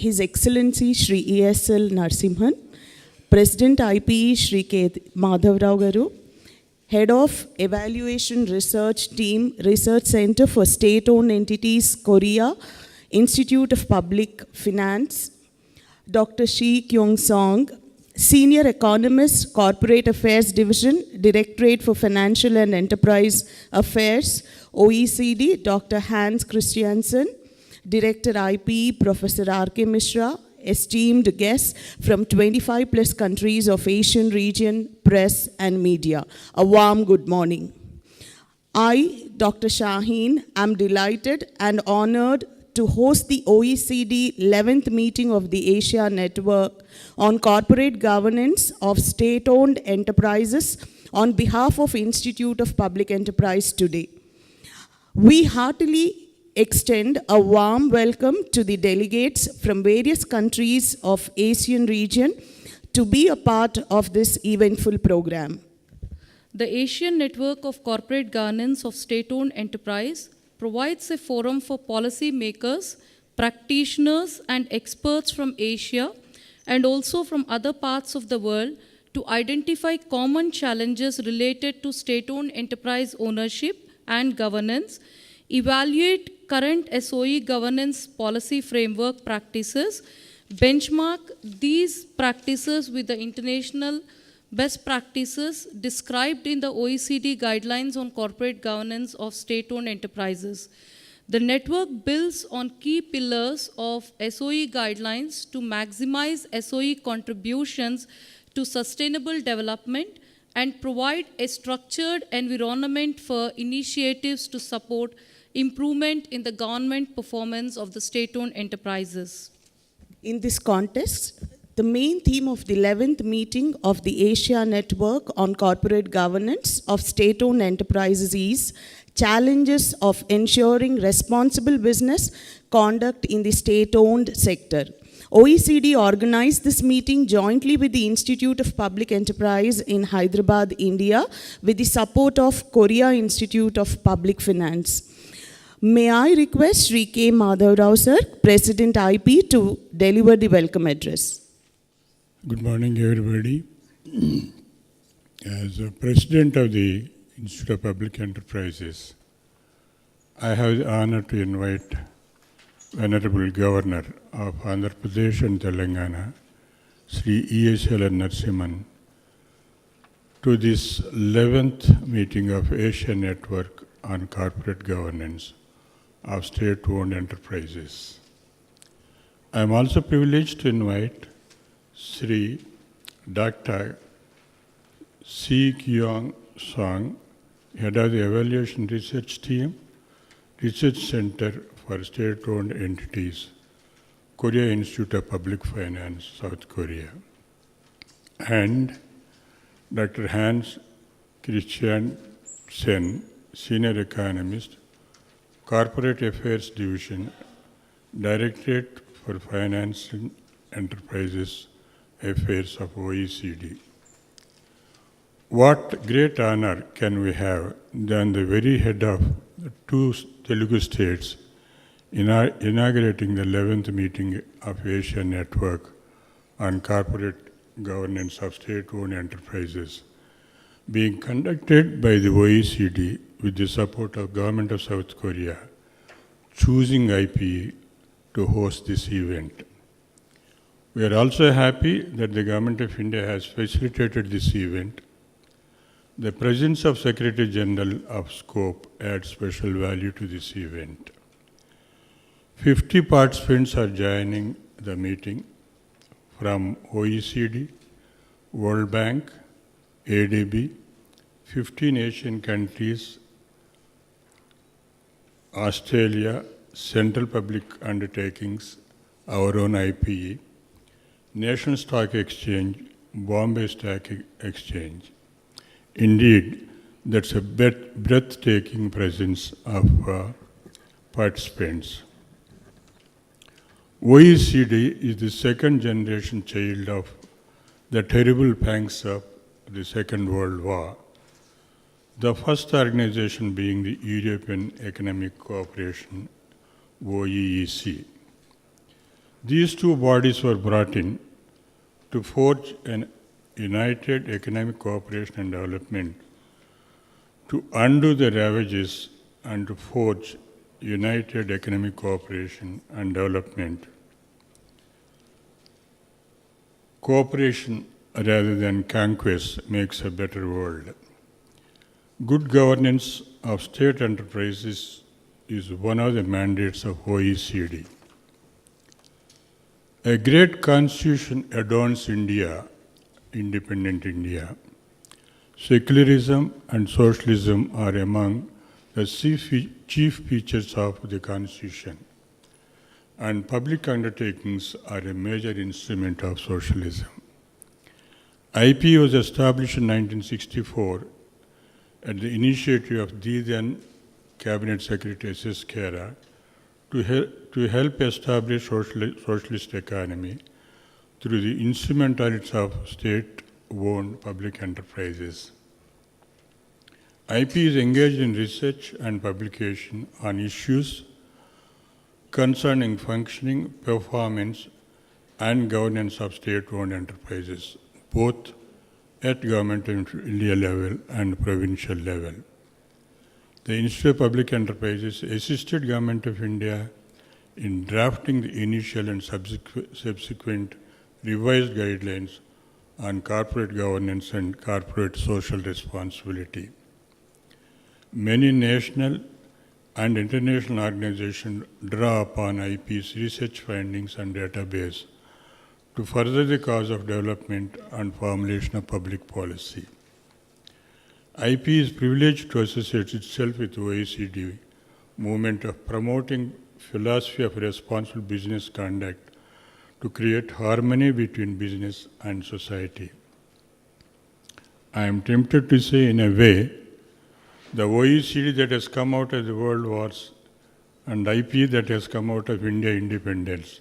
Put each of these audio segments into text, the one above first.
His Excellency Shri ESL Narsimhan, President IPE Shri K. Madhav Rao Garu, Head of Evaluation Research Team, Research Center for State-Owned Entities, Korea, Institute of Public Finance, Dr. Shi Kyung-song, Senior Economist, Corporate Affairs Division, Directorate for Financial and Enterprise Affairs, OECD, Dr. Hans Christiansen, Director IPE, Professor R.K. Mishra, esteemed guests from 25 plus countries of Asian region, press and media. A warm good morning. I, Dr. Shaheen, am delighted and honored to host the OECD 11th meeting of the Asia Network on corporate governance of state-owned enterprises on behalf of Institute of Public Enterprise today. We heartily extend a warm welcome to the delegates from various countries of Asian region to be a part of this eventful program. The Asian Network of Corporate Governance of State-Owned Enterprise provides a forum for policy makers, practitioners, and experts from Asia and also from other parts of the world to identify common challenges related to state-owned enterprise ownership and governance, evaluate current SOE governance policy framework practices, benchmark these practices with the international best practices described in the OECD guidelines on corporate governance of state-owned enterprises. The network builds on key pillars of SOE guidelines to maximize SOE contributions to sustainable development and provide a structured environment for initiatives to support improvement in the government performance of the state-owned enterprises. In this context, the main theme of the 11th meeting of the Asia Network on Corporate Governance of State-Owned Enterprises is Challenges of Ensuring Responsible Business Conduct in the State-Owned Sector. OECD organized this meeting jointly with the Institute of Public Enterprise in Hyderabad, India, with the support of Korea Institute of Public Finance. May I request Shri K. Madhav Rao sir, President IP, to deliver the welcome address. Good morning, everybody. As a President of the Institute of Public Enterprises, I have the honor to invite Venerable Governor of Andhra Pradesh and Telangana, Sri ESL Narsimhan, to this 11th meeting of Asia Network on Corporate Governance of State-Owned Enterprises. I am also privileged to invite Sri Dr. Shi Kyung-song, Head of the Evaluation Research Team, Research Center for State-Owned Entities, Korea Institute of Public Finance, South Korea, and Dr. Hans Christiansen, Senior Economist, Corporate Affairs Division, Directorate for Finance and Enterprises Affairs of OECD. What great honor can we have than the very head of the two Telugu states inaugurating the 11th meeting of Asia Network on Corporate Governance of State-Owned Enterprises, being conducted by the OECD with the support of Government of South Korea, choosing IPE to host this event. We are also happy that the Government of India has facilitated this event. The presence of Secretary General of Scope adds special value to this event. 50 participants are joining the meeting from OECD, World Bank, ADB, 15 Asian countries, Australia, Central Public Undertakings, our own IPE, National Stock Exchange, Bombay Stock Exchange. Indeed, that's a breathtaking presence of participants. OECD is the second generation child of the terrible pangs of the Second World War, the first organization being the European Economic Cooperation, OEEC. These two bodies were brought in to forge an united economic cooperation and development, to undo the ravages and to forge united economic cooperation and development. Cooperation rather than conquest makes a better world. Good governance of state enterprises is one of the mandates of OECD. A great constitution adorns India, independent India. Secularism and socialism are among the chief features of the Constitution, and public undertakings are a major instrument of socialism. IP was established in 1964 at the initiative of the then Cabinet Secretary S.S. Khera to help establish socialist economy through the instrumentalities of state-owned public enterprises. IP is engaged in research and publication on issues concerning functioning, performance, and governance of state-owned enterprises, both at Government of India level and provincial level. The Institute of Public Enterprises assisted Government of India in drafting the initial and subsequent revised guidelines on corporate governance and corporate social responsibility. Many national and international organizations draw upon IP's research findings and database to further the cause of development and formulation of public policy. IP is privileged to associate itself with the OECD movement of promoting philosophy of responsible business conduct to create harmony between business and society. I am tempted to say, in a way, the OECD that has come out of the world wars and IP that has come out of India independence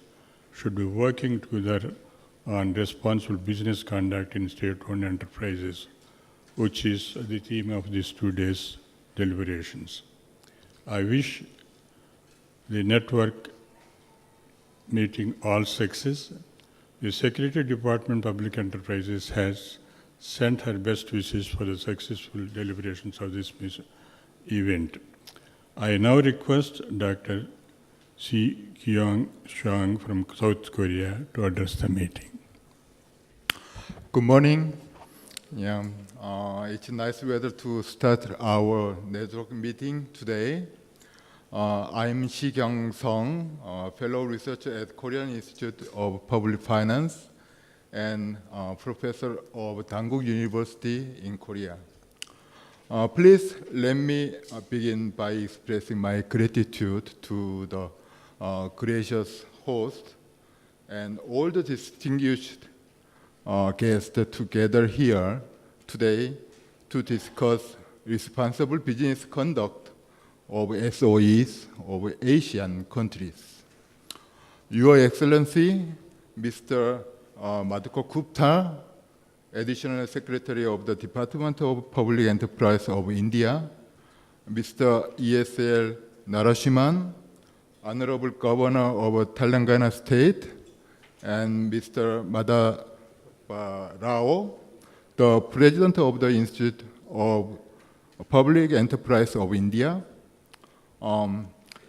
should be working together on responsible business conduct in state-owned enterprises, which is the theme of these 2 days' deliberations. I wish the network meeting all success. The Secretary Department Public Enterprises has sent her best wishes for the successful deliberations of this event. I now request Dr. Si Kyung Shang from South Korea to address the meeting. Good morning. It's nice weather to start our network meeting today. I'm Si Kyung Sung, fellow researcher at Korean Institute of Public Finance and professor of Dankook University in Korea. Please let me begin by expressing my gratitude to the gracious host and all the distinguished guests together here today to discuss responsible business conduct of SOEs of Asian countries. Your Excellency, Mr. Madhukar Gupta, Additional Secretary of the Department of Public Enterprise of India, Mr. ESL Narasimhan, Honorable Governor of Telangana State, and Mr. Madhava Rao, the President of the Institute of Public Enterprise of India,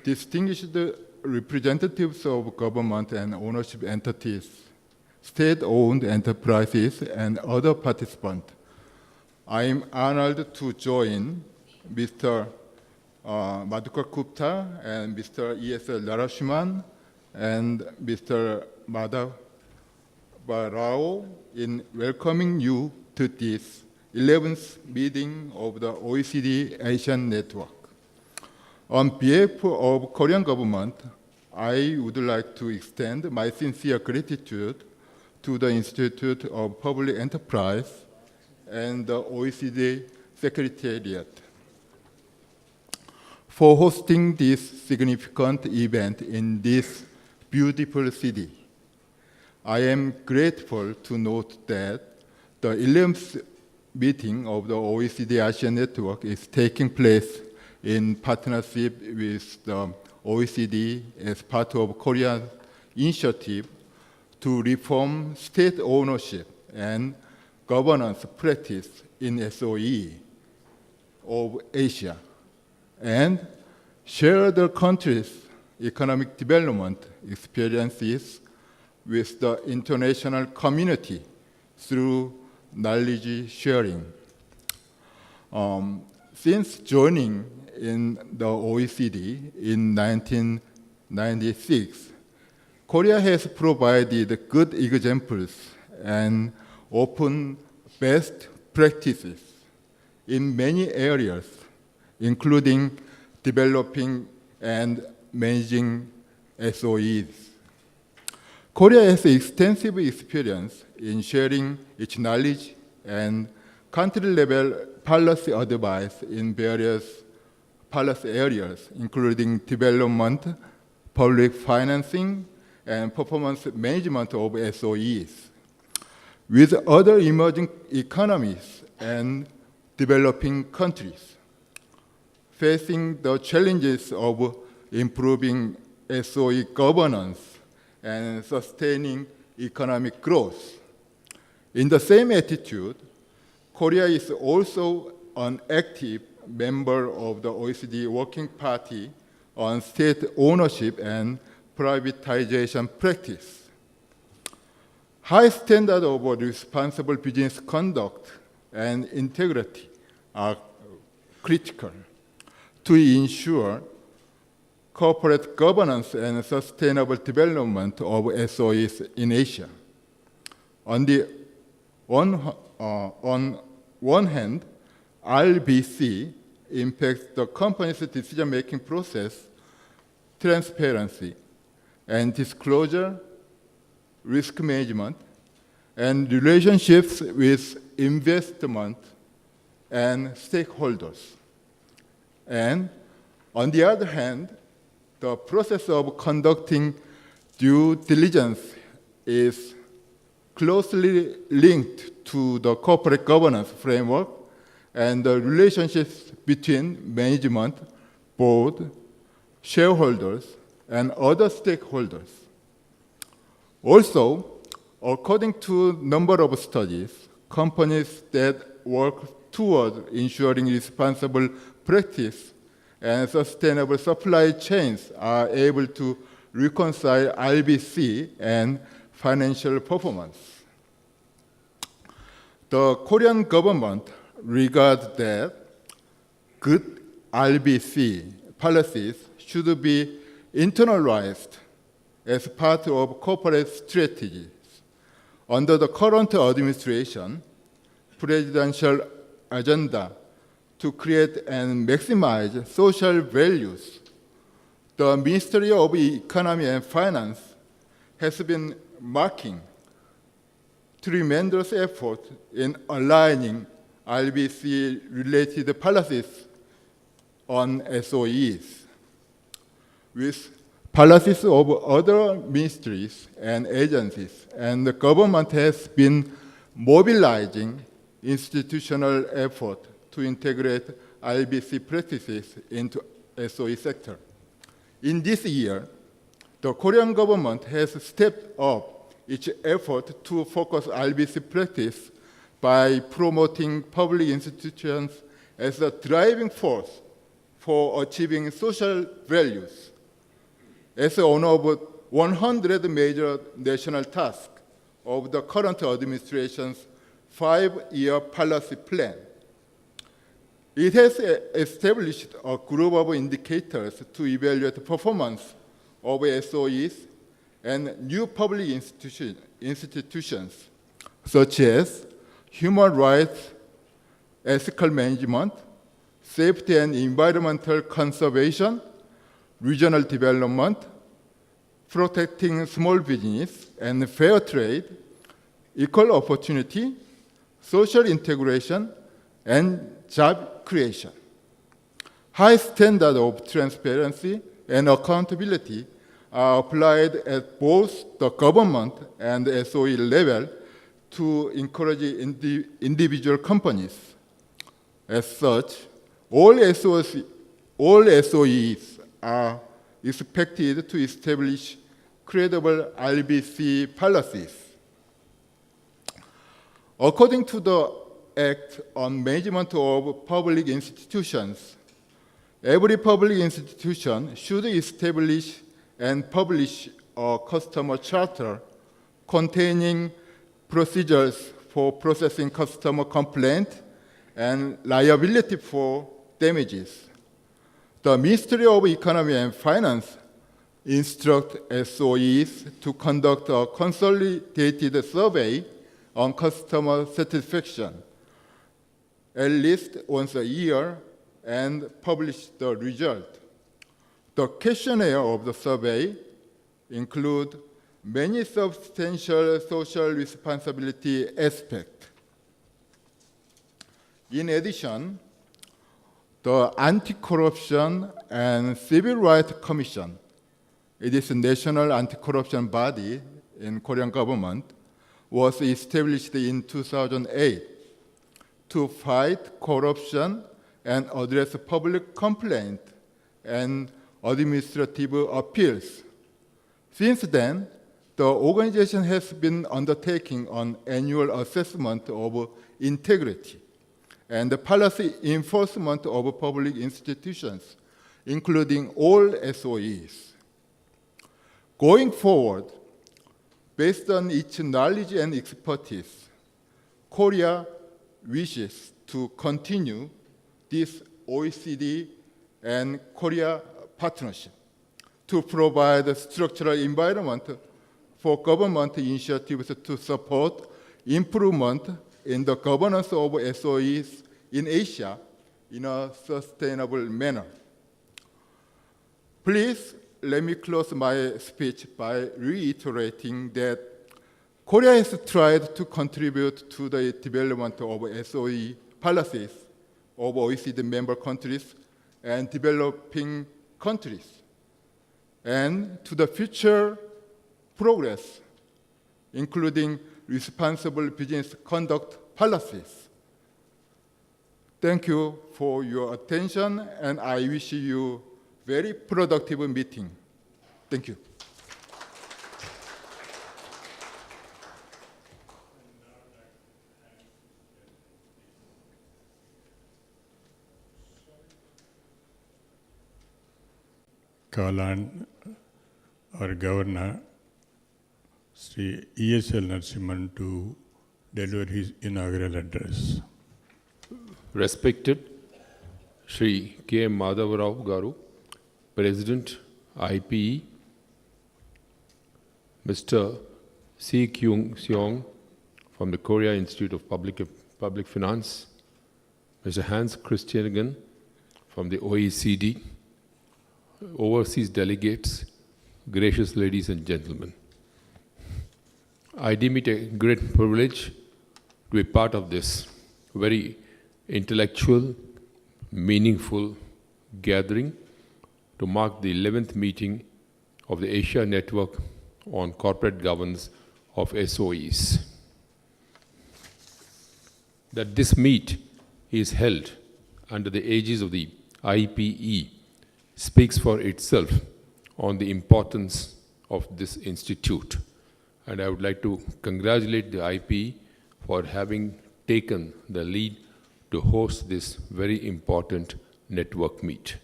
distinguished representatives of government and ownership entities, state-owned enterprises, and other participants. I am honored to join Mr. Madhukar Gupta and Mr. E.S.L. Narasimhan and Mr. Madhav Rao in welcoming you to this 11th meeting of the OECD Asian Network. On behalf of Korean government, I would like to extend my sincere gratitude to the Institute of Public Enterprise and the OECD Secretariat for hosting this significant event in this beautiful city. I am grateful to note that the 11th meeting of the OECD ASEAN Network is taking place in partnership with the OECD as part of Korea's initiative to reform state ownership and governance practice in SOE of Asia and share the country's economic development experiences with the international community through knowledge sharing. Since joining in the OECD in 1996, Korea has provided good examples and open best practices in many areas, including developing and managing SOEs. Korea has extensive experience in sharing its knowledge and country-level policy advice in various policy areas, including development, public financing, and performance management of SOEs, with other emerging economies and developing countries, facing the challenges of improving SOE governance and sustaining economic growth. In the same attitude, Korea is also an active member of the OECD Working Party on state ownership and privatization practice. High standards of responsible business conduct and integrity are critical to ensure corporate governance and sustainable development of SOEs in Asia. On one hand, RBC impacts the company's decision-making process, transparency, and disclosure, risk management, and relationships with investment and stakeholders. And on the other hand, the process of conducting due diligence is closely linked to the corporate governance framework and the relationships between management, board, shareholders, and other stakeholders. Also, according to a number of studies, companies that work toward ensuring responsible practice and sustainable supply chains are able to reconcile RBC and financial performance. The Korean government regards that good RBC policies should be internalized as part of corporate strategies. Under the current administration, presidential agenda to create and maximize social values, the Ministry of Economy and Finance has been making tremendous effort in aligning RBC-related policies on SOEs with policies of other ministries and agencies, and the government has been mobilizing institutional effort to integrate RBC practices into SOE sector. In this year, the Korean government has stepped up its effort to focus RBC practice by promoting public institutions as a driving force for achieving social values as one of 100 major national tasks of the current administration's 5-year policy plan. It has established a group of indicators to evaluate the performance of SOEs and new public institutions, such as human rights, ethical management, safety and environmental conservation, regional development, protecting small business and fair trade, equal opportunity, social integration, and job creation. High standards of transparency and accountability are applied at both the government and SOE level to encourage individual companies. As such, all SOEs are expected to establish credible RBC policies. According to the Act on Management of Public Institutions, every public institution should establish and publish a customer charter containing procedures for processing customer complaints and liability for damages. The Ministry of Economy and Finance instructs SOEs to conduct a consolidated survey on customer satisfaction at least once a year and publish the result. The questionnaire of the survey includes many substantial social responsibility aspects. In addition, the Anti-Corruption and Civil Rights Commission, it is a national anti-corruption body in Korean government, was established in 2008 to fight corruption and address public complaint and administrative appeals. Since then, the organization has been undertaking an annual assessment of integrity and the policy enforcement of public institutions, including all SOEs. Going forward, based on its knowledge and expertise, Korea wishes to continue this OECD and Korea partnership to provide a structural environment for government initiatives to support improvement in the governance of SOEs in Asia in a sustainable manner. Please let me close my speech by reiterating that Korea has tried to contribute to the development of SOE policies of OECD member countries and developing countries, and to the future progress, including responsible business conduct policies. Thank you for your attention, and I wish you very productive meeting. Thank you. Call on our Governor, Sri ESL Narasimhan, to deliver his inaugural address. Respected Sri K. Madhavrao Garu, President, IPE, Mr. C. Kyung Seong from the Korea Institute of Public Finance, Mr. Hans Christianigan from the OECD, overseas delegates, gracious ladies and gentlemen. I deem it a great privilege to be part of this very intellectual, meaningful gathering to mark the 11th meeting of the Asia Network on Corporate Governance of SOEs. That this meet is held under the aegis of the IPE speaks for itself on the importance of this institute. And I would like to congratulate the IPE for having taken the lead to host this very important network meet.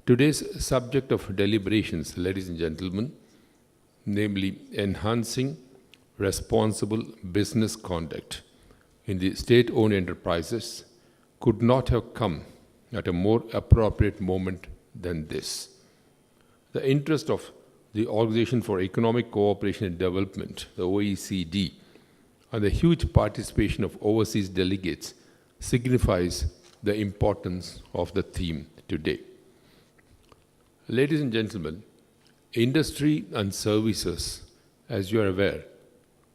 Today's subject of deliberations, ladies and gentlemen, namely enhancing responsible business conduct in the state-owned enterprises, could not have come at a more appropriate moment than this. The interest of the Organization for Economic Cooperation and Development, the OECD, and the huge participation of overseas delegates signifies the importance of the theme today. Ladies and gentlemen, industry and services, as you are aware,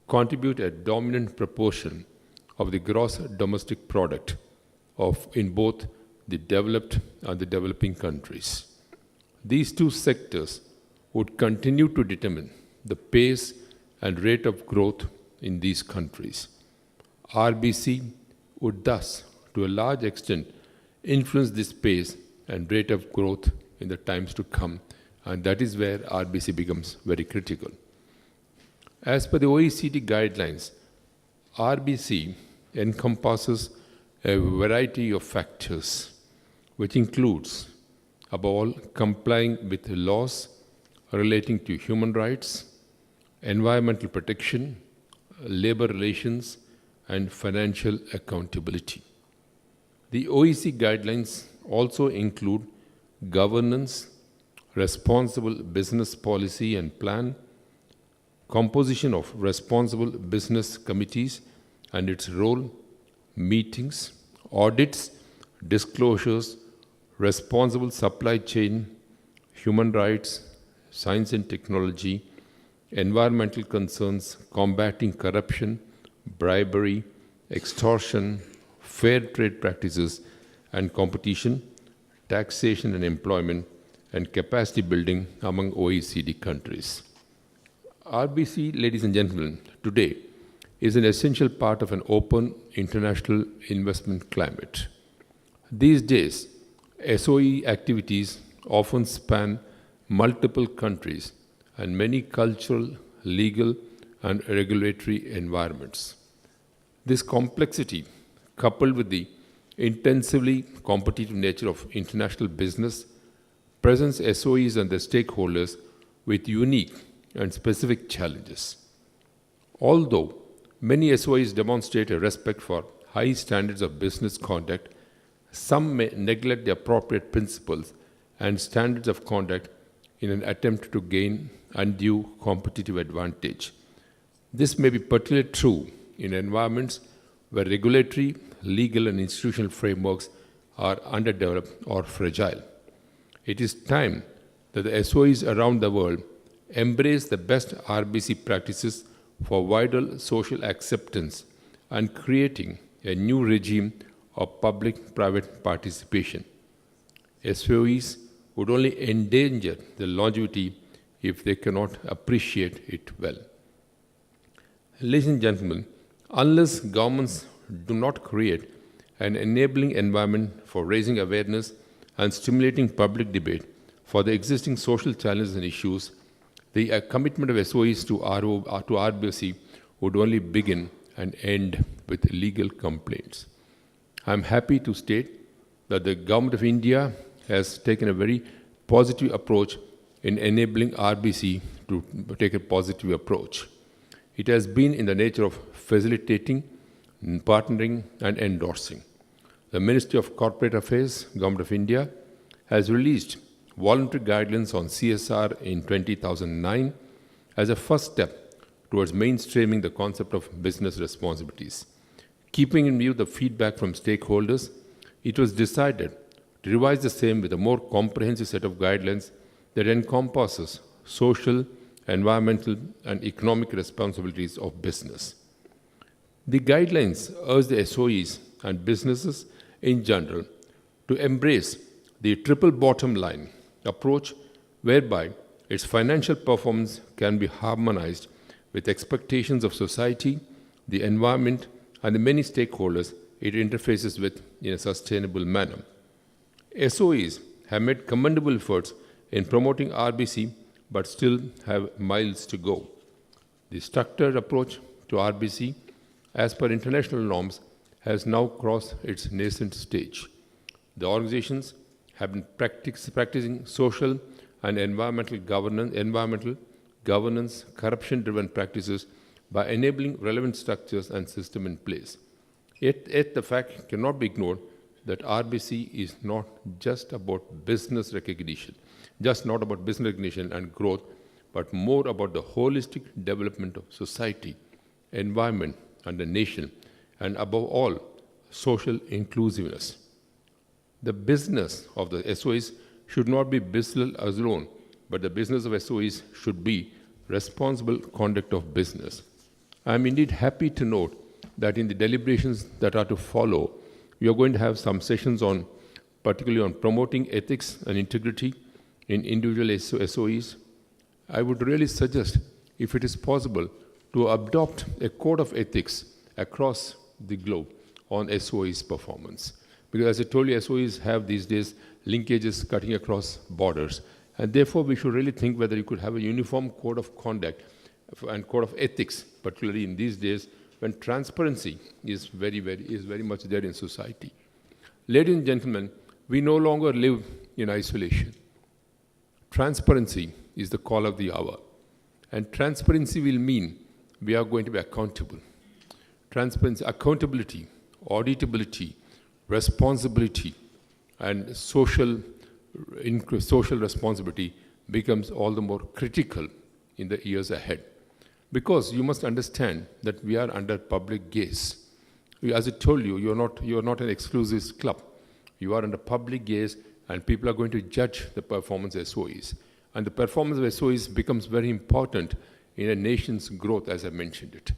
contribute a dominant proportion of the gross domestic product in both the developed and the developing countries. These two sectors would continue to determine the pace and rate of growth in these countries. RBC would thus, to a large extent, influence this pace and rate of growth in the times to come, and that is where RBC becomes very critical. As per the OECD guidelines, RBC encompasses a variety of factors, which includes, above all, complying with laws relating to human rights, environmental protection, labor relations, and financial accountability. The OECD guidelines also include governance, responsible business policy and plan, composition of responsible business committees and its role, meetings, audits, disclosures, responsible supply chain, human rights, science and technology, environmental concerns, combating corruption, bribery, extortion, fair trade practices and competition, taxation and employment, and capacity building among OECD countries. RBC, ladies and gentlemen, today is an essential part of an open international investment climate. These days, SOE activities often span multiple countries and many cultural, legal, and regulatory environments. This complexity, coupled with the intensively competitive nature of international business, presents SOEs and their stakeholders with unique and specific challenges. Although many SOEs demonstrate a respect for high standards of business conduct, some may neglect the appropriate principles and standards of conduct in an attempt to gain undue competitive advantage. This may be particularly true in environments where regulatory, legal, and institutional frameworks are underdeveloped or fragile. It is time that the SOEs around the world embrace the best RBC practices for wider social acceptance and creating a new regime of public-private participation. SOEs would only endanger the longevity if they cannot appreciate it well. Ladies and gentlemen, unless governments do not create an enabling environment for raising awareness and stimulating public debate for the existing social challenges and issues, the commitment of SOEs to RBC would only begin and end with legal complaints. I am happy to state that the Government of India has taken a very positive approach in enabling RBC to take a positive approach. It has been in the nature of facilitating, partnering, and endorsing. The Ministry of Corporate Affairs, Government of India, has released voluntary guidelines on CSR in 2009 as a first step towards mainstreaming the concept of business responsibilities. Keeping in view the feedback from stakeholders, it was decided to revise the same with a more comprehensive set of guidelines that encompasses social, environmental, and economic responsibilities of business. The guidelines urge the SOEs and businesses in general to embrace the triple bottom line approach, whereby its financial performance can be harmonized with expectations of society, the environment, and the many stakeholders it interfaces with in a sustainable manner. SOEs have made commendable efforts in promoting RBC, but still have miles to go. The structured approach to RBC, as per international norms, has now crossed its nascent stage. The organizations have been practicing social and environmental governance, corruption-driven practices by enabling relevant structures and systems in place. Yet the fact cannot be ignored that RBC is not just about business recognition, just not about business recognition and growth, but more about the holistic development of society, environment, and the nation, and above all, social inclusiveness. The business of the SOEs should not be business alone, but the business of SOEs should be responsible conduct of business. I am indeed happy to note that in the deliberations that are to follow, we are going to have some sessions on, particularly on promoting ethics and integrity in individual SOEs. I would really suggest, if it is possible, to adopt a code of ethics across the globe on SOEs performance. Because as I told you, SOEs have these days linkages cutting across borders. And therefore, we should really think whether you could have a uniform code of conduct and code of ethics, particularly in these days when transparency is very much there in society. Ladies and gentlemen, we no longer live in isolation. Transparency is the call of the hour. And transparency will mean we are going to be accountable. Transparency, accountability, auditability, responsibility, and social responsibility becomes all the more critical in the years ahead. Because you must understand that we are under public gaze. As I told you, you are not an exclusive club. You are under public gaze, and people are going to judge the performance of SOEs. And the performance of SOEs becomes very important in a nation's growth, as I mentioned it.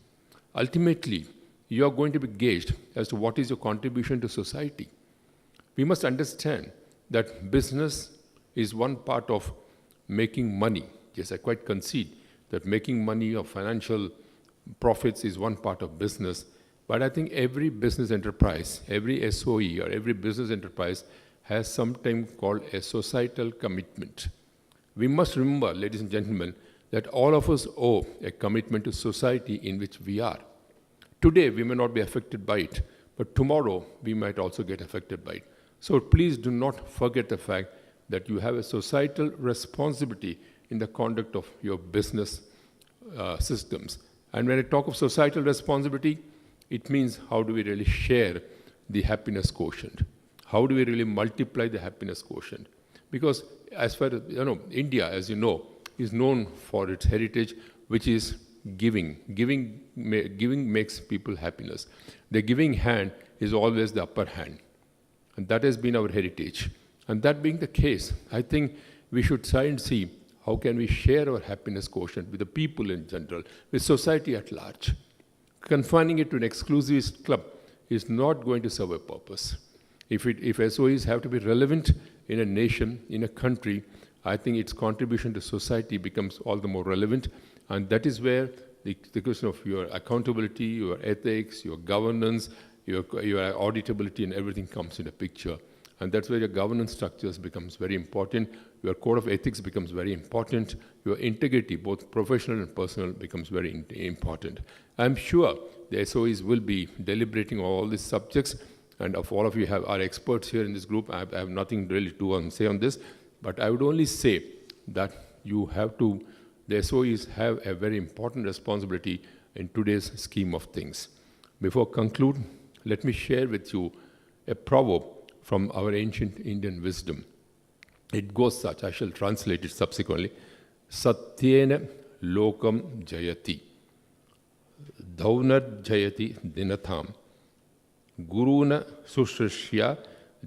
Ultimately, you are going to be gauged as to what is your contribution to society. We must understand that business is one part of making money. Yes, I quite concede that making money or financial profits is one part of business. But I think every business enterprise, every SOE or every business enterprise has something called a societal commitment. We must remember, ladies and gentlemen, that all of us owe a commitment to society in which we are. Today, we may not be affected by it, but tomorrow, we might also get affected by it. So please do not forget the fact that you have a societal responsibility in the conduct of your business systems. And when I talk of societal responsibility, it means how do we really share the happiness quotient? How do we really multiply the happiness quotient? Because as far as, India, as you know, is known for its heritage, which is giving. Giving makes people happiness. The giving hand is always the upper hand. And that has been our heritage. And that being the case, I think we should try and see how can we share our happiness quotient with the people in general, with society at large. Confining it to an exclusivist club is not going to serve a purpose. If SOEs have to be relevant in a nation, in a country, I think its contribution to society becomes all the more relevant. And that is where the question of your accountability, your ethics, your governance, your auditability and everything comes in the picture. And that's where your governance structures becomes very important. Your code of ethics becomes very important. Your integrity, both professional and personal, becomes very important. I'm sure the SOEs will be deliberating on all these subjects. And of all of you are experts here in this group. I have nothing really to say on this. But I would only say that the SOEs have a very important responsibility in today's scheme of things. Before I conclude, let me share with you a proverb from our ancient Indian wisdom. It goes such, I shall translate it subsequently. Satyena lokam jayati, dhaunad jayati dinatham, guruna sushrishya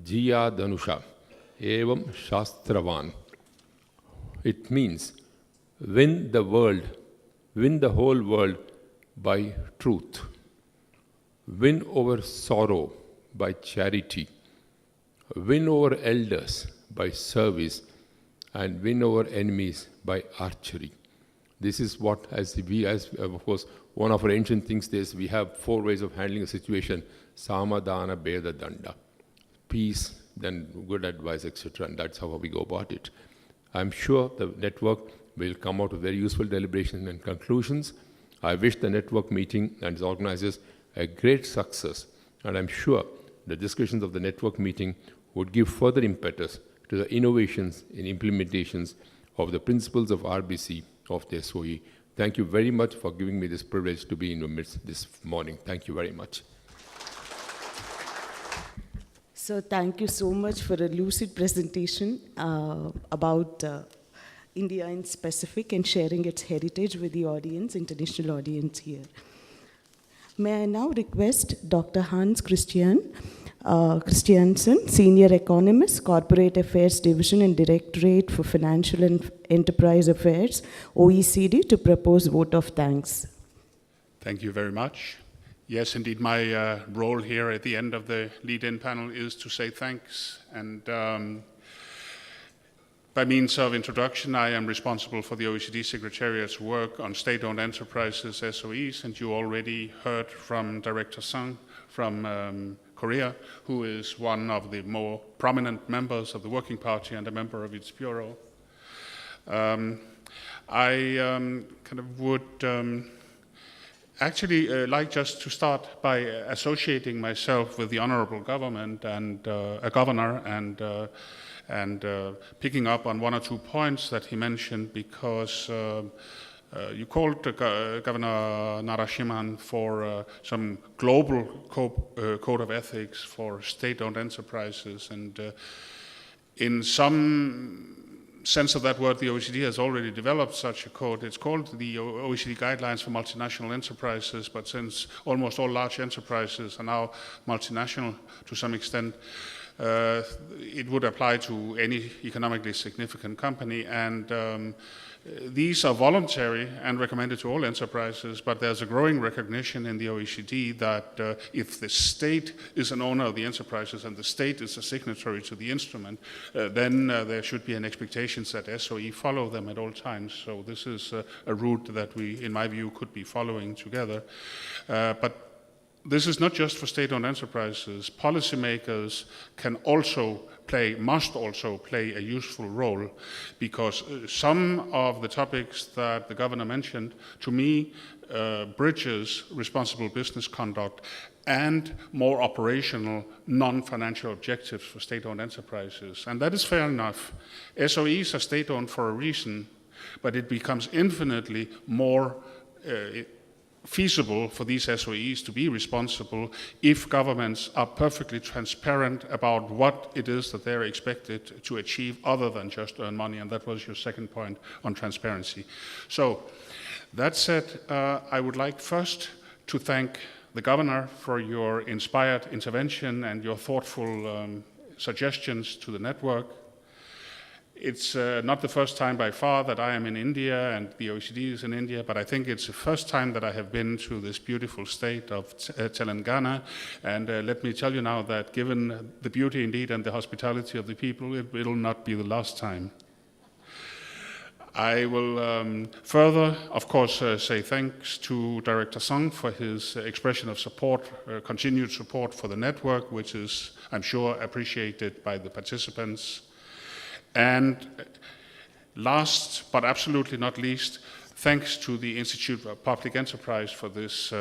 jiya danusha, evam shastravan. It means, win the whole world by truth. Win over sorrow by charity. Win over elders by service. And win over enemies by archery. This is what, of course, one of our ancient things is we have 4 ways of handling a situation. Samadana, Beda, Danda. Peace, then good advice, etc. And that's how we go about it. I'm sure the network will come out with very useful deliberations and conclusions. I wish the network meeting and its organizers a great success. And I'm sure the discussions of the network meeting would give further impetus to the innovations in implementations of the principles of RBC of the SOE. Thank you very much for giving me this privilege to be in your midst this morning. Thank you very much. So thank you so much for a lucid presentation about India in specific and sharing its heritage with the audience, international audience here. May I now request Dr. Hans Christiansen, Senior Economist, Corporate Affairs Division and Directorate for Financial and Enterprise Affairs, OECD, to propose vote of thanks. Thank you very much. Yes, indeed, my role here at the end of the lead-in panel is to say thanks. And by means of introduction, I am responsible for the OECD Secretariat's work on state-owned enterprises, SOEs, and you already heard from Director Sung from Korea, who is one of the more prominent members of the Working Party and a member of its bureau. I would actually like just to start by associating myself with the honorable government and a governor and picking up on one or 2 points that he mentioned, because you called Governor Narasimhan for some global code of ethics for state-owned enterprises, and in some sense of that word, the OECD has already developed such a code. It's called the OECD Guidelines for Multinational Enterprises, but since almost all large enterprises are now multinational to some extent, it would apply to any economically significant company, and these are voluntary and recommended to all enterprises, but there's a growing recognition in the OECD that if the state is an owner of the enterprises and the state is a signatory to the instrument, then there should be an expectation that SOE follow them at all times. So this is a route that we, in my view, could be following together. But this is not just for state-owned enterprises. Policymakers must also play a useful role, because some of the topics that the governor mentioned, to me, bridges responsible business conduct and more operational, non-financial objectives for state-owned enterprises. And that is fair enough. SOEs are state-owned for a reason, but it becomes infinitely more feasible for these SOEs to be responsible if governments are perfectly transparent about what it is that they're expected to achieve other than just earn money, and that was your second point on transparency. So, that said, I would like first to thank the governor for your inspired intervention and your thoughtful suggestions to the network. It's not the first time by far that I am in India and the OECD is in India, but I think it's the first time that I have been to this beautiful state of Telangana. And let me tell you now that given the beauty indeed and the hospitality of the people, it will not be the last time. I will further, of course, say thanks to Director Sung for his expression of support, continued support for the network, which is, I'm sure, appreciated by the participants. And last, but absolutely not least, thanks to the Institute of Public Enterprise for this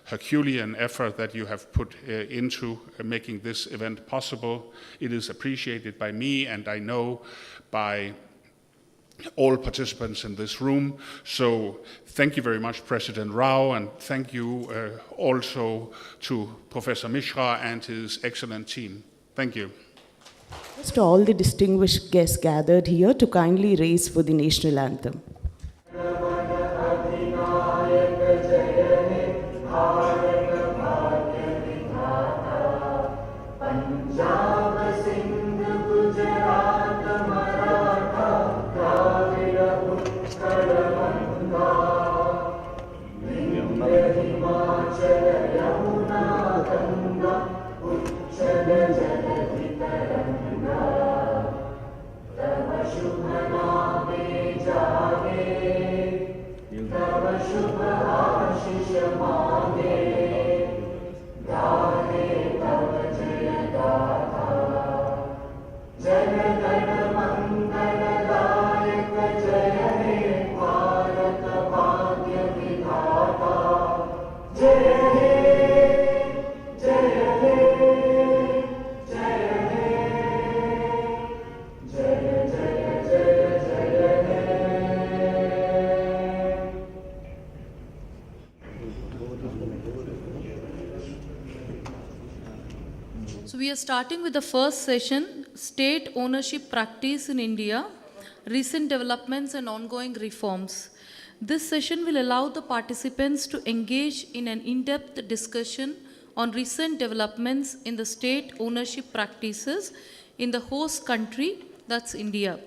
Herculean effort that you have put into making this event possible. It is appreciated by me, and I know by all participants in this room. So thank you very much, President Rao, and thank you also to Professor Mishra and his excellent team. Thank you. To all the distinguished guests gathered here to kindly raise for the national anthem. So we are starting with the first session, State Ownership Practice in India, Recent Developments and Ongoing Reforms. This session will allow the participants to engage in an in-depth discussion on recent developments in the state ownership practices in the host country, that's India.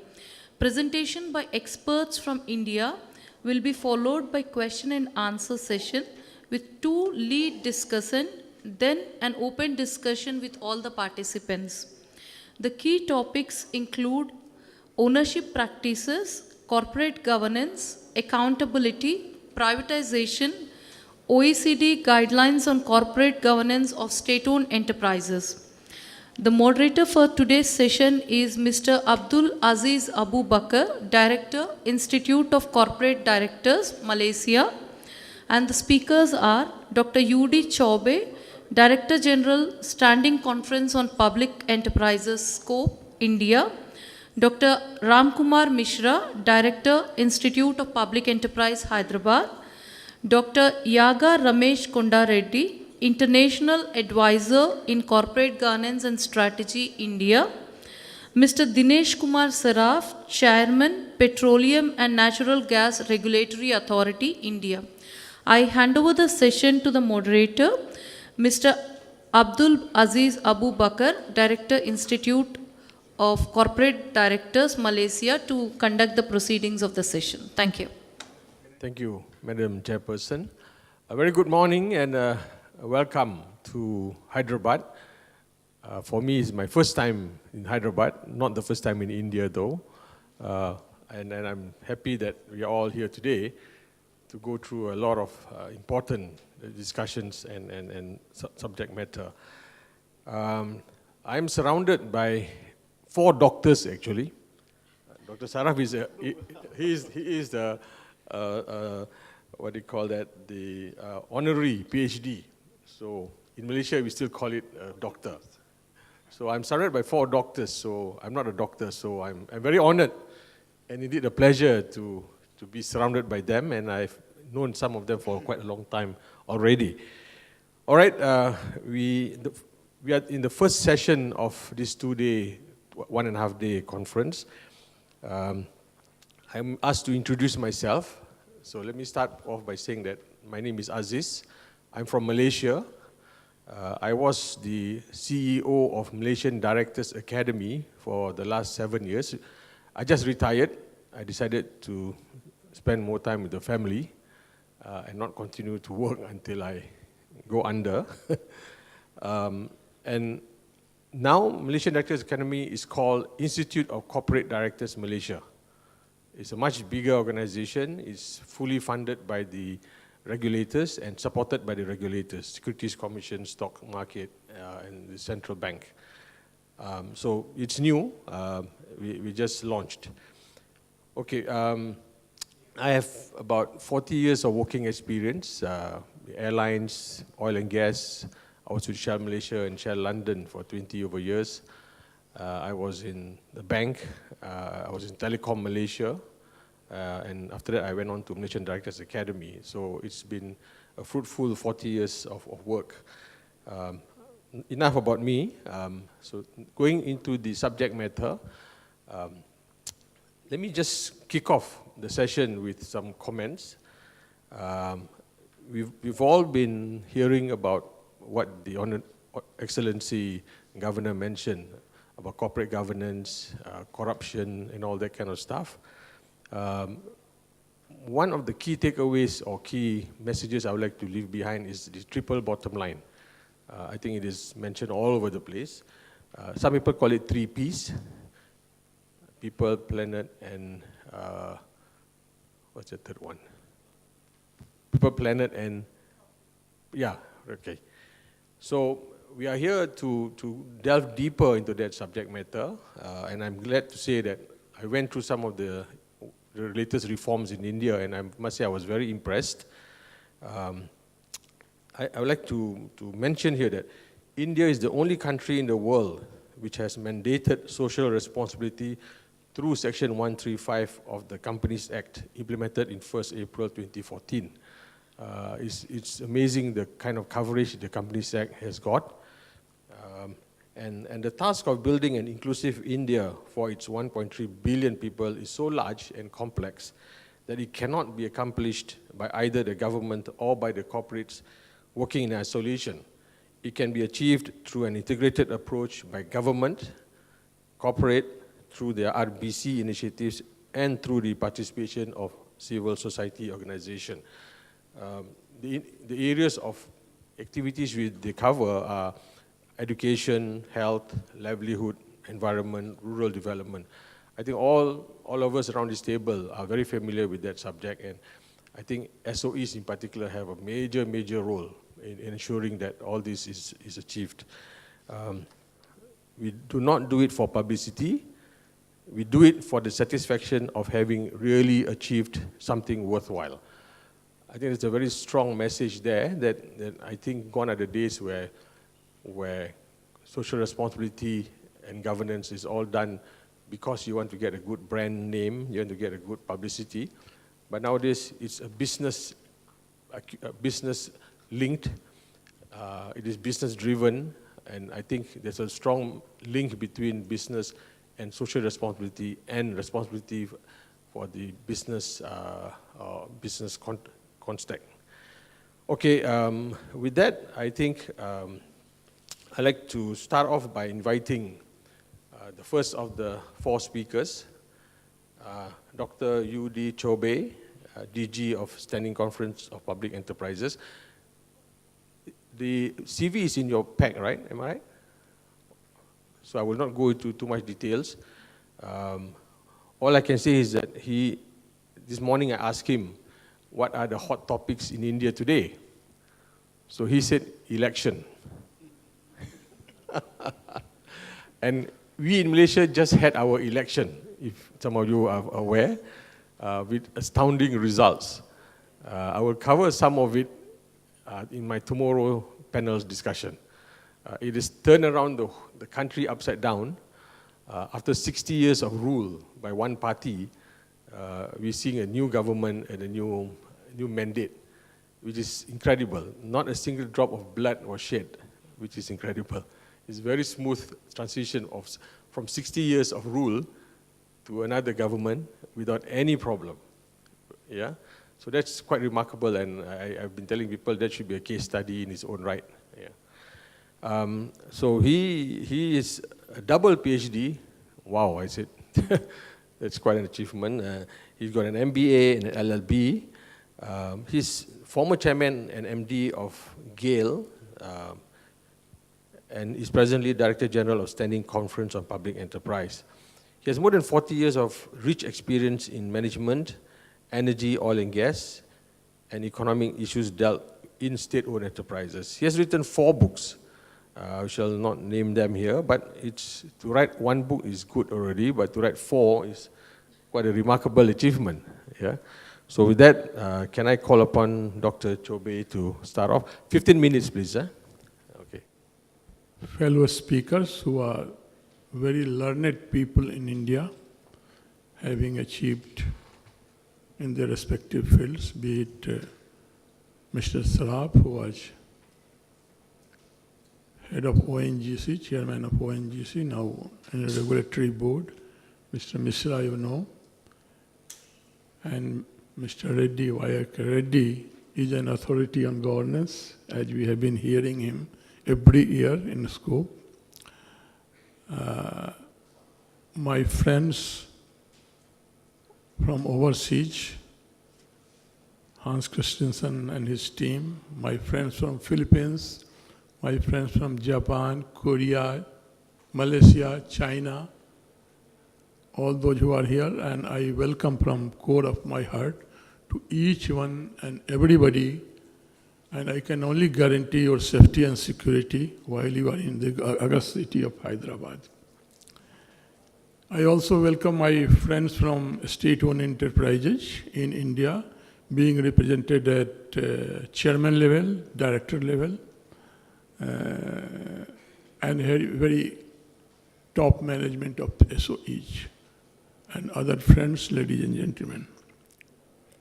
Presentation by experts from India will be followed by question and answer session with 2 lead discussants, then an open discussion with all the participants. The key topics include ownership practices, corporate governance, accountability, privatization, OECD guidelines on corporate governance of state-owned enterprises. The moderator for today's session is Mr. Abdul Aziz Abu Bakar, Director, Institute of Corporate Directors, Malaysia. And the speakers are Dr. U.D. Chaube, Director General, Standing Conference on Public Enterprises Scope, India. Dr. Ramkumar Mishra, Director, Institute of Public Enterprise, Hyderabad. Dr. Yaga Ramesh Kondareddy, International Advisor in Corporate Governance and Strategy, India. Mr. Dinesh Kumar Saraf, Chairman, Petroleum and Natural Gas Regulatory Authority, India. I hand over the session to the moderator, Mr. Abdul Aziz Abu Bakar, Director, Institute of Corporate Directors, Malaysia, to conduct the proceedings of the session. Thank you. Thank you, Madam Chairperson. A very good morning and welcome to Hyderabad. For me, it's my first time in Hyderabad, not the first time in India though. And I'm happy that we are all here today to go through a lot of important discussions and subject matter. I'm surrounded by 4 doctors actually. Dr. Saraf is the what do you call that? The honorary PhD. So in Malaysia, we still call it a doctor. So I'm surrounded by 4 doctors. So I'm not a doctor. So I'm very honored and indeed a pleasure to be surrounded by them. And I've known some of them for quite a long time already. All right, we are in the first session of this 2-day, 1.5-day conference. I'm asked to introduce myself. So let me start off by saying that my name is Aziz. I'm from Malaysia. I was the CEO of Malaysian Directors Academy for the last 7 years. I just retired. I decided to spend more time with the family and not continue to work until I go under. And now Malaysian Directors Academy is called Institute of Corporate Directors Malaysia. It's a much bigger organization. It's fully funded by the regulators and supported by the regulators, Securities Commission, Stock Market, and the Central Bank. So it's new. We just launched. Okay, I have about 40 years of working experience, airlines, oil and gas. I was with Shell Malaysia and Shell London for 20 over years. I was in the bank. I was in Telecom Malaysia. And after that, I went on to Malaysian Directors Academy. So it's been a fruitful 40 years of work. Enough about me. So going into the subject matter, let me just kick off the session with some comments. We've all been hearing about what the Honored Excellency Governor mentioned about corporate governance, corruption, and all that kind of stuff. One of the key takeaways or key messages I would like to leave behind is the triple bottom line. I think it is mentioned all over the place. Some people call it 3 Ps: people, planet, and what's the third one? People, planet, and yeah, okay. So we are here to delve deeper into that subject matter, and I'm glad to say that I went through some of the latest reforms in India, and I must say I was very impressed. I would like to mention here that India is the only country in the world which has mandated social responsibility through Section 135 of the Companies Act, implemented in 1st April 2014. It's amazing the kind of coverage the Companies Act has got. And the task of building an inclusive India for its 1.3 billion people is so large and complex that it cannot be accomplished by either the government or by the corporates working in isolation. It can be achieved through an integrated approach by government, corporate, through their RBC initiatives, and through the participation of civil society organizations. The areas of activities they cover are education, health, livelihood, environment, rural development. I think all of us around this table are very familiar with that subject, and I think SOEs in particular have a major role in ensuring that all this is achieved. We do not do it for publicity. We do it for the satisfaction of having really achieved something worthwhile. I think it's a very strong message there that I think gone are the days where social responsibility and governance is all done because you want to get a good brand name, you want to get a good publicity. But nowadays, it's a business linked, it is business driven, and I think there's a strong link between business and social responsibility and responsibility for the business context. Okay, with that, I think I'd like to start off by inviting the first of the four speakers, Dr. U.D. Chobe, DG of Standing Conference of Public Enterprises. The CV is in your pack, right? Am I right? So I will not go into too much details. All I can say is that this morning I asked him, what are the hot topics in India today? So he said, election. And we in Malaysia just had our election, if some of you are aware, with astounding results. I will cover some of it in my tomorrow panel's discussion. It has turned around the country upside down. After 60 years of rule by one party, we're seeing a new government and a new mandate, which is incredible. Not a single drop of blood was shed, which is incredible. It's a very smooth transition from 60 years of rule to another government without any problem. Yeah, so that's quite remarkable, and I've been telling people that should be a case study in its own right. Yeah. So he is a double PhD. Wow, I said, that's quite an achievement. He's got an MBA and an LLB. He's former chairman and MD of GAIL, and is presently Director General of Standing Conference on Public Enterprise. He has more than 40 years of rich experience in management, energy, oil and gas, and economic issues dealt in state-owned enterprises. He has written 4 books. I shall not name them here, but to write 1 book is good already, but to write 4 is quite a remarkable achievement. Yeah. So with that, can I call upon Dr. Chobe to start off? 15 minutes, please. Okay. Fellow speakers who are very learned people in India, having achieved in their respective fields, be it Mr. Saraf, who was head of ONGC, chairman of ONGC, now in a regulatory board, Mr. Misra, you know, and Mr. Reddy, Y.R.K. Reddy, is an authority on governance, as we have been hearing him every year in scope. My friends from overseas, Hans Christensen and his team, my friends from Philippines, my friends from Japan, Korea, Malaysia, China, all those who are here, and I welcome from core of my heart to each one and everybody, and I can only guarantee your safety and security while you are in the August city of Hyderabad. I also welcome my friends from state-owned enterprises in India, being represented at chairman level, director level, and very top management of SOEs, and other friends, ladies and gentlemen.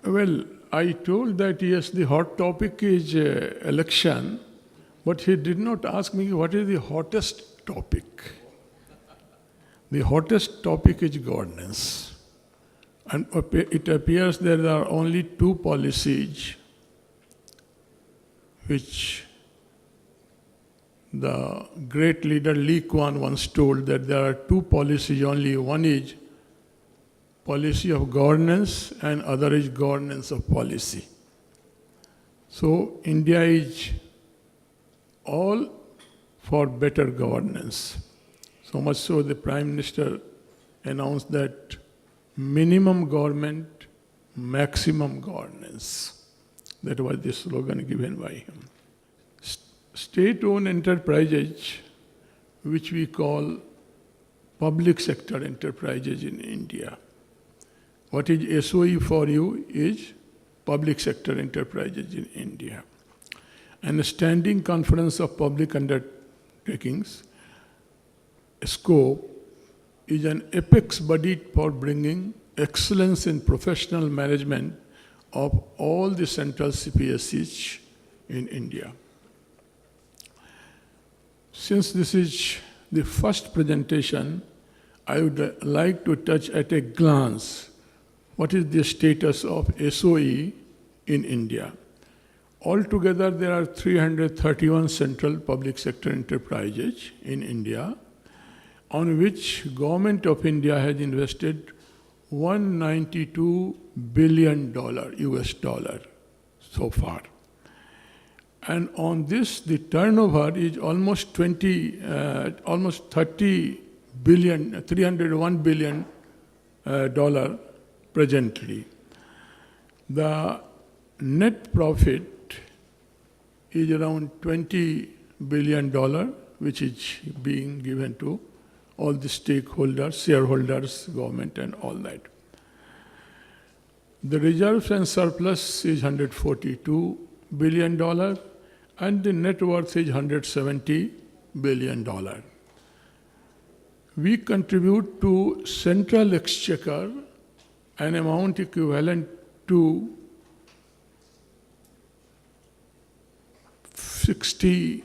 Well, I told that yes, the hot topic is election, but he did not ask me what is the hottest topic. The hottest topic is governance. And it appears there are only two policies which the great leader Lee Kuan once told that there are two policies only. One is policy of governance and other is governance of policy. So India is all for better governance. So much so the Prime Minister announced that minimum government, maximum governance. That was the slogan given by him. State-owned enterprises, which we call public sector enterprises in India. What is SOE for you is public sector enterprises in India. And the Standing Conference of Public Undertakings, SCOPE, is an apex body for bringing excellence in professional management of all the central CPSEs in India. Since this is the first presentation, I would like to touch at a glance what is the status of SOE in India. Altogether, there are 331 central public sector enterprises in India, on which Government of India has invested $192 billion US dollar so far. And on this, the turnover is almost 30 billion, $301 billion dollar presently. The net profit is around $20 billion, which is being given to all the stakeholders, shareholders, government, and all that. The reserves and surplus is $142 billion, and the net worth is $170 billion. We contribute to central exchequer an amount equivalent to $60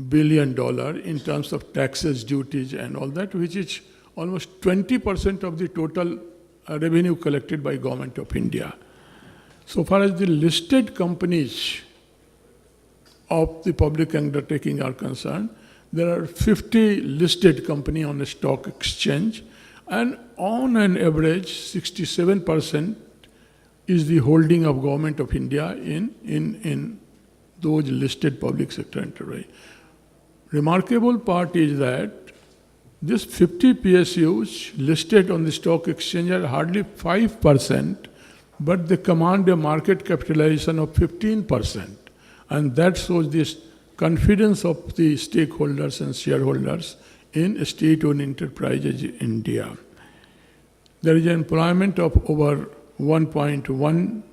billion in terms of taxes, duties, and all that, which is almost 20% of the total revenue collected by Government of India. So far as the listed companies of the public undertaking are concerned, there are 50 listed companies on the stock exchange, and on an average, 67% is the holding of Government of India in those listed public sector enterprise. Remarkable part is that this 50 PSUs listed on the stock exchange are hardly 5%, but they command a market capitalization of 15%. And that shows this confidence of the stakeholders and shareholders in state-owned enterprises in India. There is employment of over 1.1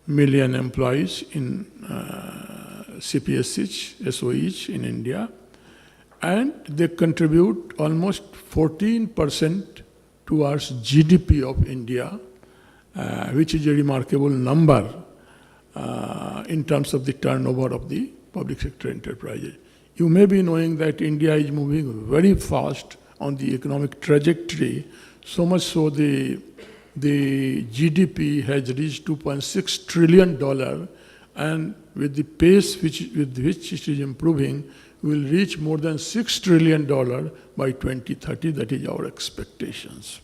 million employees in CPSEs, SOEs in India, and they contribute almost 14% towards GDP of India, which is a remarkable number in terms of the turnover of the public sector enterprises. You may be knowing that India is moving very fast on the economic trajectory, so much so the GDP has reached $2.6 trillion, and with the pace with which it is improving, will reach more than $6 trillion by 2030. That is our expectations.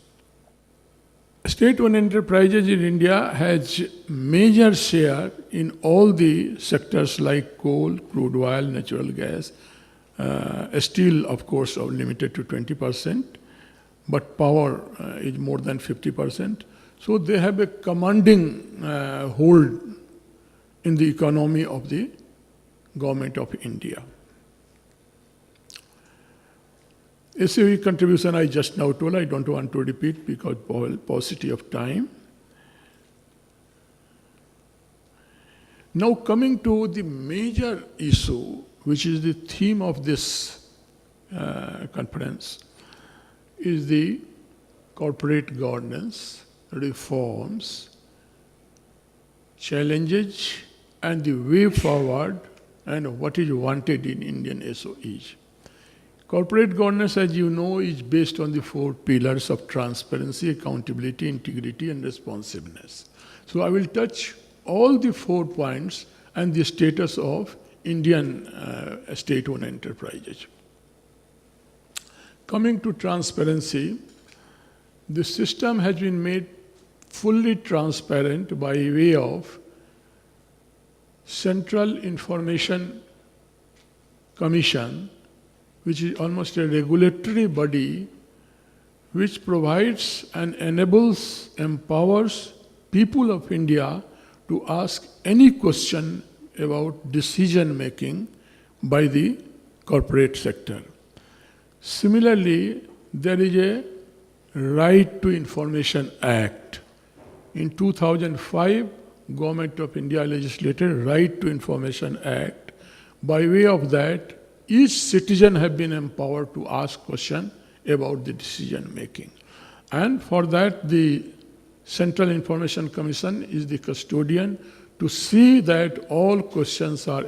State-owned enterprises in India has major share in all the sectors like coal, crude oil, natural gas. Steel, of course, are limited to 20%, but power is more than 50%. So they have a commanding hold in the economy of the Government of India. SOE contribution I just now told, I don't want to repeat because paucity of time. Now coming to the major issue, which is the theme of this conference, is the corporate governance, reforms, challenges, and the way forward, and what is wanted in Indian SOEs. Corporate governance, as you know, is based on the 4 pillars of transparency, accountability, integrity, and responsiveness. So I will touch all the 4 points and the status of Indian state-owned enterprises. Coming to transparency, the system has been made fully transparent by way of Central Information Commission, which is almost a regulatory body which provides and enables, empowers people of India to ask any question about decision making by the corporate sector. Similarly, there is a Right to Information Act. In 2005, Government of India legislated Right to Information Act. By way of that, each citizen has been empowered to ask questions about the decision making. And for that, the Central Information Commission is the custodian to see that all questions are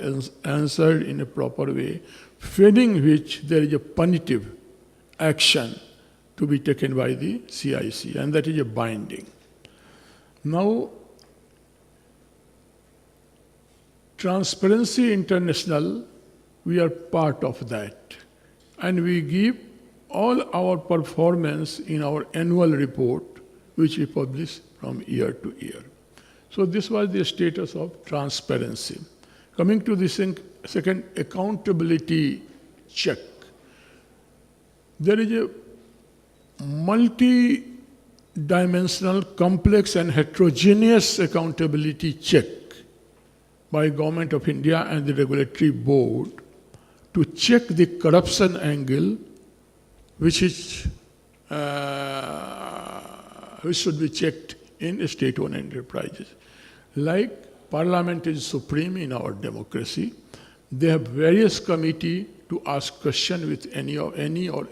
answered in a proper way, failing which there is a punitive action to be taken by the CIC, and that is a binding. Now, Transparency International, we are part of that, and we give all our performance in our annual report, which we publish from year to year. So this was the status of transparency. Coming to the second, accountability check. There is a multi-dimensional, complex and heterogeneous accountability check by Government of India and the Regulatory Board to check the corruption angle, which should be checked in state-owned enterprises. Like Parliament is supreme in our democracy, they have various committees to ask questions with any or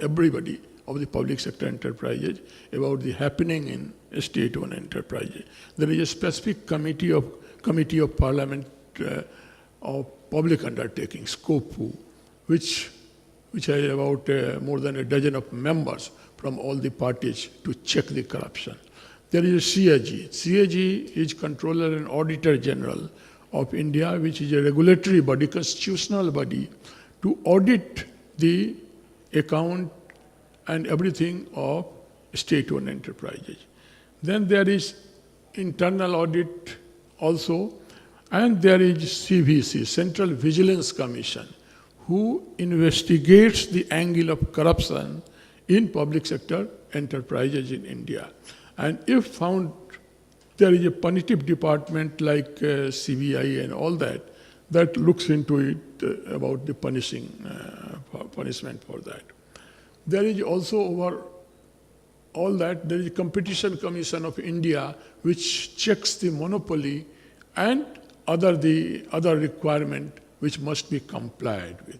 everybody of the public sector enterprises about the happening in state-owned enterprises. There is a specific committee of Parliament of public undertakings, COPU, which has about more than a dozen of members from all the parties to check the corruption. There is a CAG. CAG is Controller and Auditor General of India, which is a regulatory body, constitutional body, to audit the account and everything of state-owned enterprises. Then there is internal audit also, and there is CVC, Central Vigilance Commission, who investigates the angle of corruption in public sector enterprises in India. And if found there is a punitive department like CBI and all that, that looks into it about the punishment for that. There is also over all that, there is a Competition Commission of India which checks the monopoly and other requirement which must be complied with.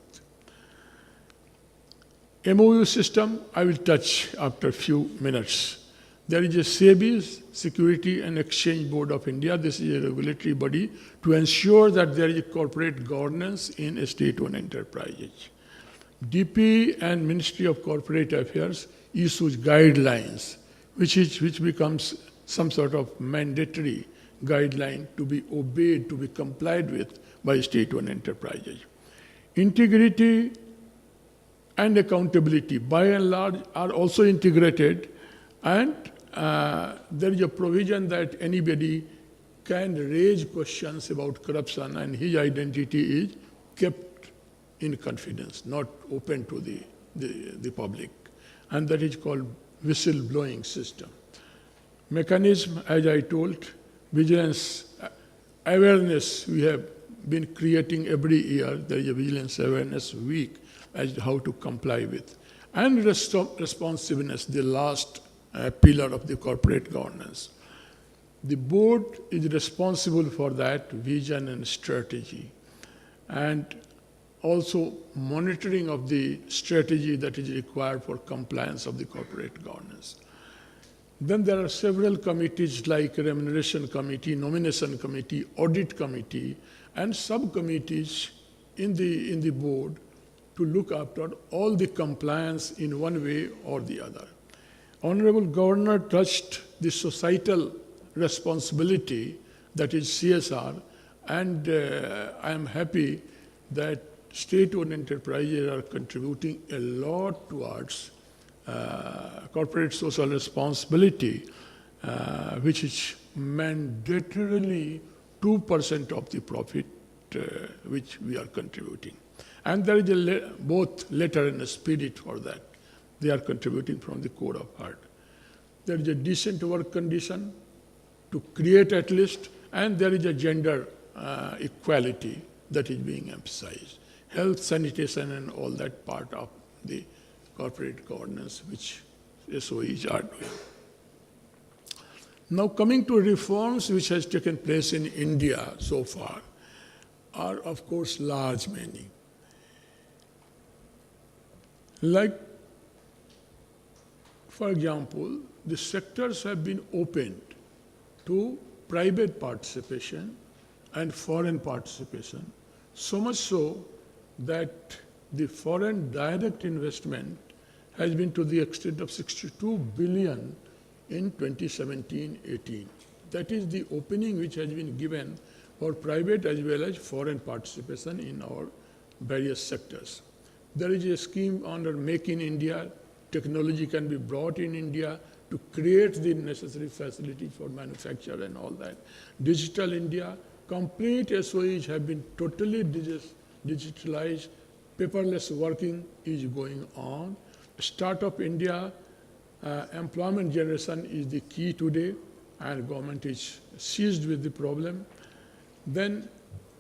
MOU system, I will touch after a few minutes. There is a SEBI, Security and Exchange Board of India. This is a regulatory body to ensure that there is corporate governance in state-owned enterprises. DP and Ministry of Corporate Affairs issues guidelines, which becomes some sort of mandatory guideline to be obeyed, to be complied with by state-owned enterprises. Integrity and accountability, by and large, are also integrated, and there is a provision that anybody can raise questions about corruption and his identity is kept in confidence, not open to the public. And that is called whistleblowing system. Mechanism, as I told, vigilance awareness we have been creating every year. There is a vigilance awareness week as to how to comply with. And responsiveness, the last pillar of the corporate governance. The board is responsible for that vision and strategy, and also monitoring of the strategy that is required for compliance of the corporate governance. Then there are several committees like Remuneration Committee, Nomination Committee, Audit Committee, and subcommittees in the board to look after all the compliance in one way or the other. Honorable Governor touched the societal responsibility, that is CSR, and I am happy that state-owned enterprises are contributing a lot towards corporate social responsibility, which is mandatorily 2% of the profit which we are contributing. And there is both letter and a spirit for that. They are contributing from the code of heart. There is a decent work condition to create at least, and there is a gender equality that is being emphasized. Health, sanitation, and all that part of the corporate governance which SOEs are doing. Now coming to reforms which has taken place in India so far are of course large many. Like, for example, the sectors have been opened to private participation and foreign participation, so much so that the foreign direct investment has been to the extent of 62 billion in 2017-18. That is the opening which has been given for private as well as foreign participation in our various sectors. There is a scheme under Make in India. Technology can be brought in India to create the necessary facilities for manufacture and all that. Digital India, complete SOEs have been totally digitalized. Paperless working is going on. Startup India, employment generation is the key today, and government is seized with the problem. Then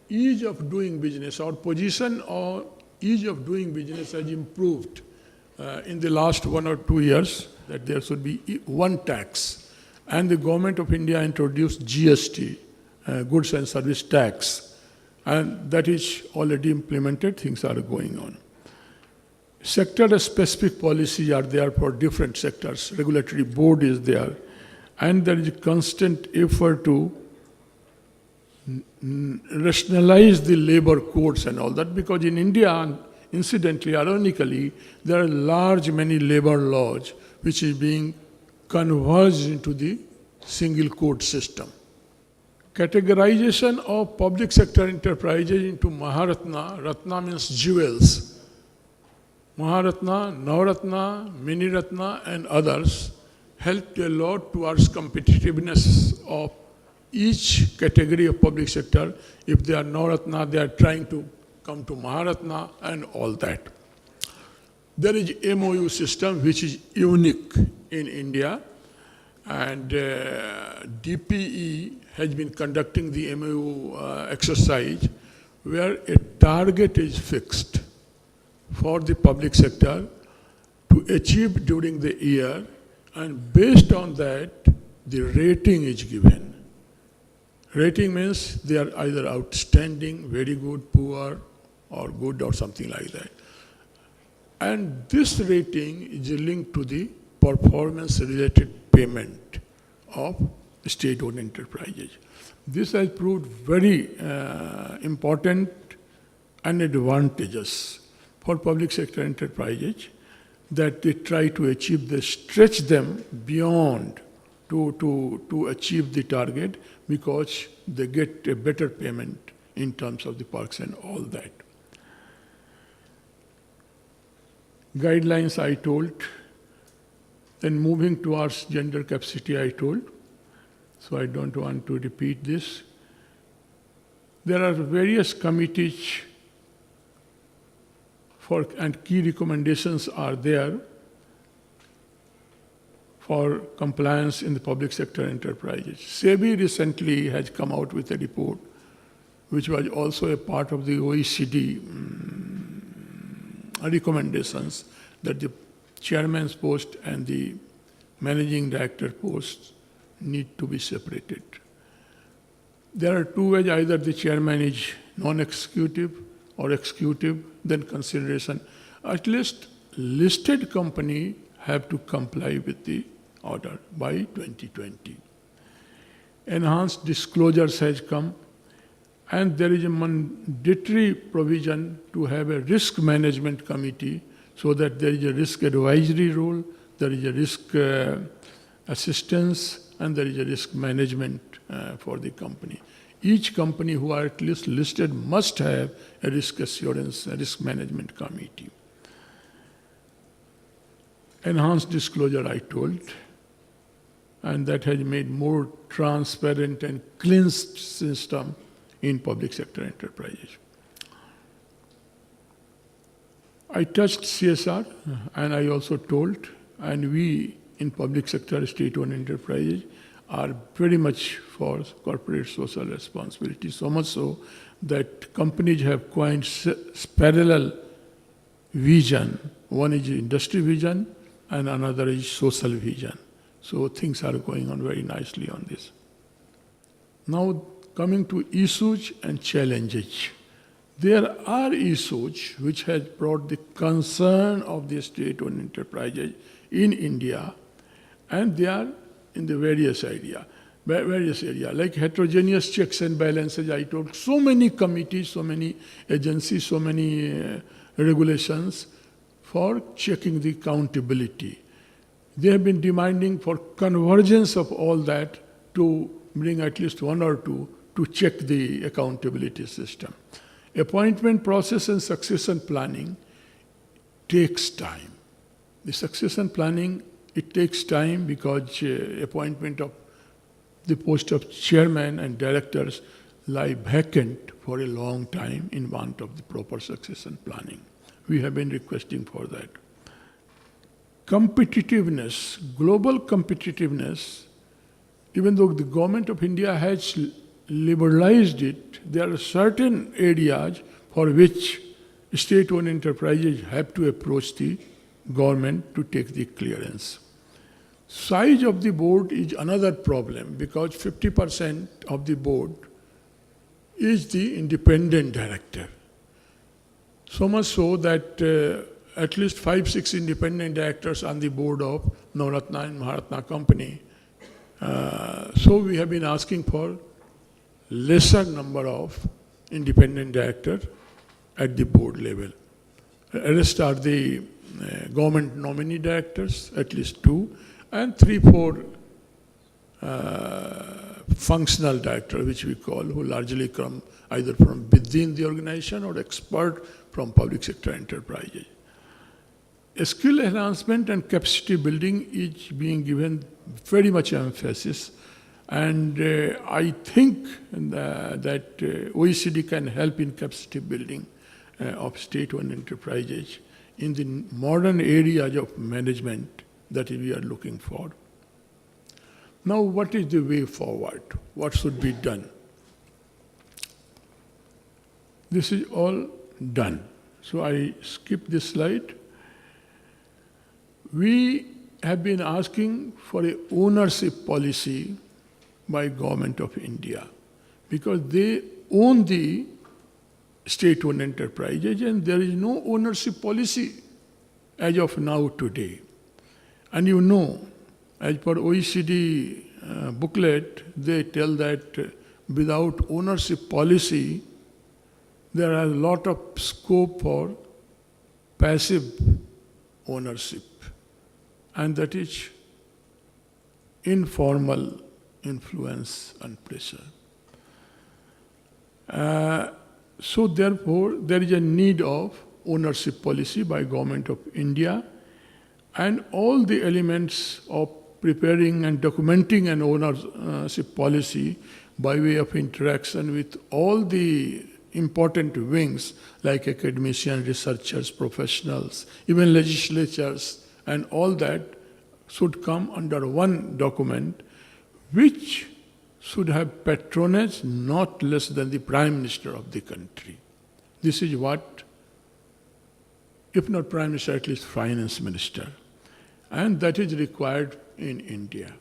ease of doing business, our position or ease of doing business has improved in the last 1 or 2 years, that there should be one tax. And the government of India introduced GST, goods and service tax, and that is already implemented. Things are going on. Sector-specific policies are there for different sectors. Regulatory board is there. And there is a constant effort to rationalize the labor codes and all that, because in India, incidentally, ironically, there are many labor laws which is being converged into the single code system. Categorization of public sector enterprises into Maharatna, Ratna means jewels, Maharatna, Navaratna, Miniratna, and others helped a lot towards competitiveness of each category of public sector. If they are Navaratna, they are trying to come to Maharatna and all that. There is MOU system which is unique in India, and DPE has been conducting the MOU exercise where a target is fixed for the public sector to achieve during the year, and based on that, the rating is given. Rating means they are either outstanding, very good, poor, or good, or something like that. And this rating is linked to the performance-related payment of state-owned enterprises. This has proved very important and advantageous for public sector enterprises, that they try to achieve, they stretch them beyond to achieve the target, because they get a better payment in terms of the perks and all that. Guidelines I told, then moving towards gender capacity I told, so I don't want to repeat this. There are various committees and key recommendations are there for compliance in the public sector enterprises. SEBI recently has come out with a report which was also a part of the OECD recommendations, that the chairman's post and the managing director posts need to be separated. There are two ways: either the chairman is non-executive or executive, then consideration. At least listed company have to comply with the order by 2020. Enhanced disclosures has come. And there is a mandatory provision to have a risk management committee so that there is a risk advisory role, there is a risk assistance, and there is a risk management for the company. Each company who are at least listed must have a risk assurance, a risk management committee. Enhanced disclosure, I told, and that has made more transparent and cleansed system in public sector enterprises. I touched CSR, and I also told, and we in public sector state-owned enterprises are very much for corporate social responsibility, so much so that companies have coined parallel vision. One is industry vision and another is social vision. So things are going on very nicely on this. Now coming to issues and challenges. There are issues which has brought the concern of the state-owned enterprises in India, and they are in the various areas, like heterogeneous checks and balances. I told so many committees, so many agencies, so many regulations for checking the accountability. They have been demanding for convergence of all that to bring at least one or two to check the accountability system. Appointment process and succession planning takes time. The succession planning, it takes time because appointment of the post of chairman and directors lie vacant for a long time in want of the proper succession planning. We have been requesting for that. Competitiveness, global competitiveness, even though the government of India has liberalized it, there are certain areas for which state-owned enterprises have to approach the government to take the clearance. Size of the board is another problem because 50% of the board is the independent director. So much so that at least 5-6 independent directors on the board of Navratna and Maharatna company. So we have been asking for lesser number of independent directors at the board level. Rest are the government nominee directors, at least 2, and 3-4 functional directors, which we call, who largely come either from within the organization or expert from public sector enterprises. Skill enhancement and capacity building is being given very much emphasis, and I think that OECD can help in capacity building of state-owned enterprises in the modern areas of management that we are looking for. Now, what is the way forward? What should be done? This is all done. So I skip this slide. We have been asking for a ownership policy by Government of India because they own the state-owned enterprises and there is no ownership policy as of now today. And you know, as per OECD booklet, they tell that without ownership policy, there are a lot of scope for passive ownership, and that is informal influence and pressure. So therefore, there is a need of ownership policy by Government of India, and all the elements of preparing and documenting an ownership policy by way of interaction with all the important wings like academicians, researchers, professionals, even legislatures, and all that should come under one document which should have patronage not less than the Prime Minister of the country. This is what, if not Prime Minister, at least Finance Minister. And that is required in India.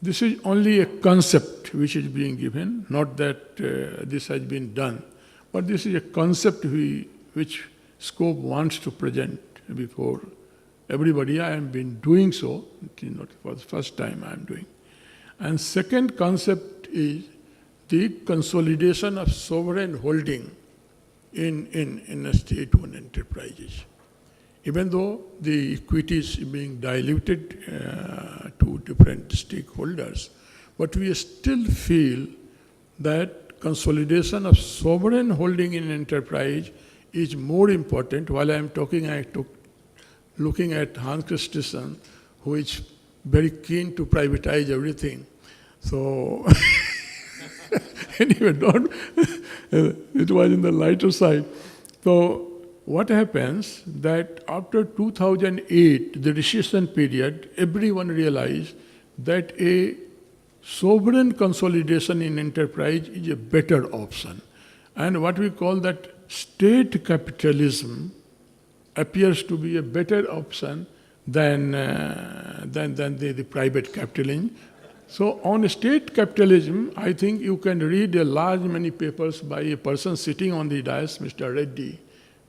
This is only a concept which is being given, not that this has been done, but this is a concept which Scope wants to present before everybody. I have been doing so, it is not for the first time I am doing. And second concept is the consolidation of sovereign holding in state-owned enterprises. Even though the equity is being diluted to different stakeholders, but we still feel that consolidation of sovereign holding in enterprise is more important. While I am talking, looking at Hans Christensen, who is very keen to privatize everything. So, anyway, it was in the lighter side. So, what happens that after 2008, the recession period, everyone realized that a sovereign consolidation in enterprise is a better option. And what we call that state capitalism appears to be a better option than the private capitalism. So on state capitalism, I think you can read a large many papers by a person sitting on the dais, Mr. Reddy,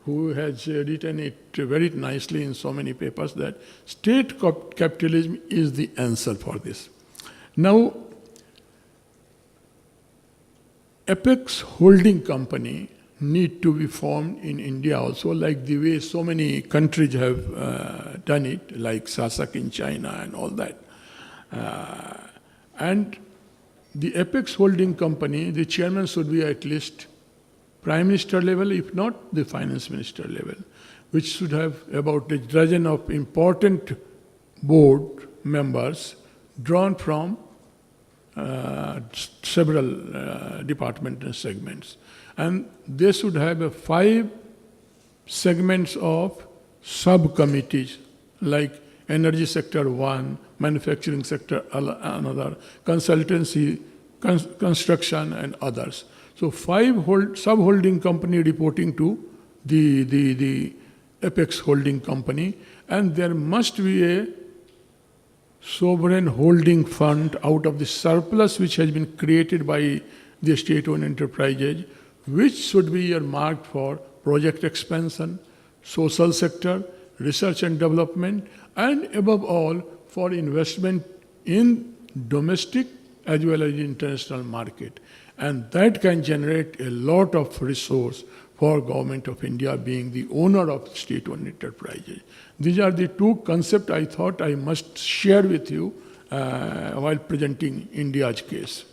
who has written it very nicely in so many papers that state capitalism is the answer for this. Now, Apex Holding Company need to be formed in India also, like the way so many countries have done it, like SASAC in China and all that. And the Apex Holding Company, the chairman should be at least Prime Minister level, if not the Finance Minister level, which should have about a dozen of important board members drawn from several department and segments. And they should have 5 segments of subcommittees, like energy sector 1, manufacturing sector another, consultancy, construction and others. So 5 sub-holding company reporting to the Apex Holding Company, and there must be a sovereign holding fund out of the surplus which has been created by the state-owned enterprises, which should be earmarked for project expansion, social sector, research and development, and above all, for investment in domestic as well as international market. And that can generate a lot of resource for Government of India being the owner of state-owned enterprises. These are the 2 concepts I thought I must share with you while presenting India's case.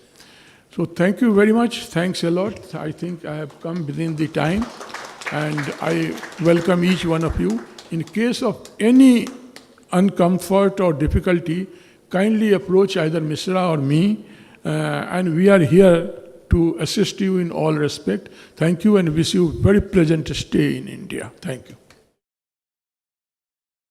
So thank you very much. Thanks a lot. I think I have come within the time, and I welcome each one of you. In case of any uncomfort or difficulty, kindly approach either Misra or me, and we are here to assist you in all respect. Thank you and wish you very pleasant stay in India. Thank you.